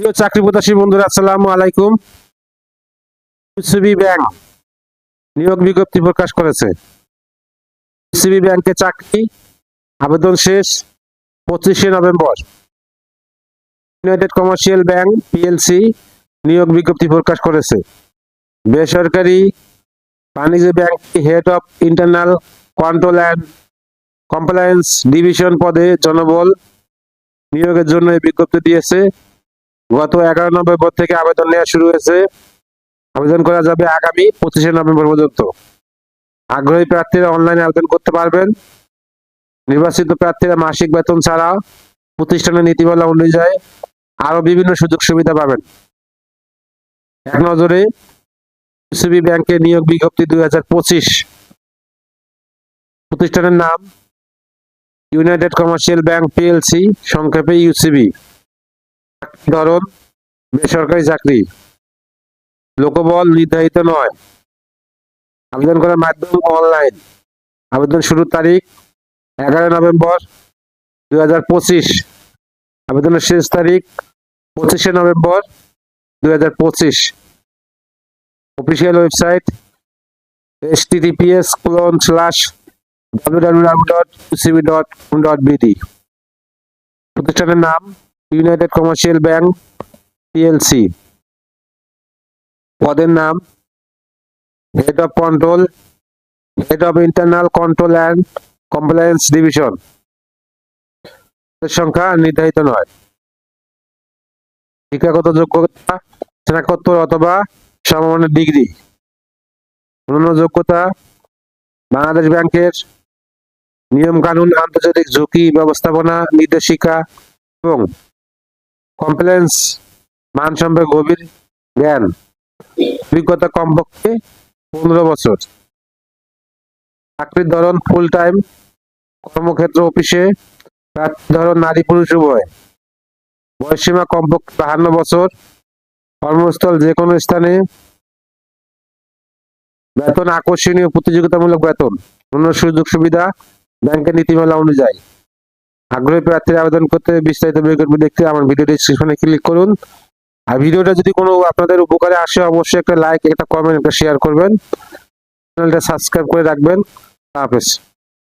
প্রিয় চাকরি প্রত্যাশী বন্ধুরা, আসসালামু আলাইকুম। ইউসিবি ব্যাংক নিয়োগ বিজ্ঞপ্তি প্রকাশ করেছে। ইউসিবি ব্যাংকে চাকরি, আবেদন শেষ 25শে November. United Commercial Bank PLC নিয়োগ বিজ্ঞপ্তি প্রকাশ করেছে। বেসরকারি বাণিজ্য bank head of internal control and compliance division পদে জনবল নিয়োগের জন্য এই বিজ্ঞপ্তি দিয়েছে। গত 11 নভেম্বর থেকে আবেদন নেওয়া শুরু হয়েছে। আবেদন করা যাবে আগামী 25শে নভেম্বর পর্যন্ত। আগ্রহী প্রার্থীরা অনলাইনে আবেদন করতে পারবেন। নির্বাচিত প্রার্থীরা মাসিক বেতন ছাড়া প্রতিষ্ঠানের নীতিমালা অনুযায়ী আরো বিভিন্ন সুযোগ সুবিধা পাবেন। এক নজরে ইউসিবি ব্যাংকের নিয়োগ বিজ্ঞপ্তি 2025। প্রতিষ্ঠানের নাম ইউনাইটেড কমার্শিয়াল ব্যাংক পিএলসি, সংক্ষেপে ইউসিবি। ধরন বেসরকারি চাকরি। লোকবল নির্ধারিত নয়। আবেদন করার মাধ্যম অনলাইন। আবেদন শুরুর তারিখ 11 নভেম্বর 2025। আবেদনের শেষ তারিখ 25শে নভেম্বর 2025। Official website https://www.ucb.com.bd। প্রতিষ্ঠানের নাম ইউনাইটেড কমার্শিয়াল ব্যাংক পিএলসি। পদের নাম head of control, head of internal control and compliance division. সংখ্যা নির্ধারিত নয়। শিক্ষাগত যোগ্যতা স্নাতকোত্তর অথবা সমমানের ডিগ্রি। অন্যান্য যোগ্যতা বাংলাদেশ ব্যাংকের নিয়ম কানুন, আন্তর্জাতিক ঝুঁকি ব্যবস্থাপনা নির্দেশিকা এবং কমপ্লায়েন্স মান সম্পর্কে গভীর জ্ঞান। অভিজ্ঞতা কমপক্ষে 15 বছর। চাকরির ধরন ফুল টাইম। কর্মক্ষেত্র অফিসে। প্রার্থী ধরন নারী পুরুষ উভয়। বয়সসীমা কমপক্ষে 52 বছর। কর্মস্থল যে কোনো স্থানে। বেতন আকর্ষণীয় প্রতিযোগিতামূলক বেতন। অন্য সুযোগ সুবিধা ব্যাংকের নীতিমালা অনুযায়ী। আগ্রহী প্রার্থীরা আবেদন করতে বিস্তারিত বিজ্ঞপ্তি দেখতে আমার ভিডিও ডেসক্রিপশনে ক্লিক করুন। আর ভিডিওটা যদি কোনো আপনাদের উপকারে আসে, অবশ্যই একটা লাইক, একটা কমেন্ট, একটা শেয়ার করবেন। চ্যানেলটা সাবস্ক্রাইব করে রাখবেন। আল্লাহ হাফেজ।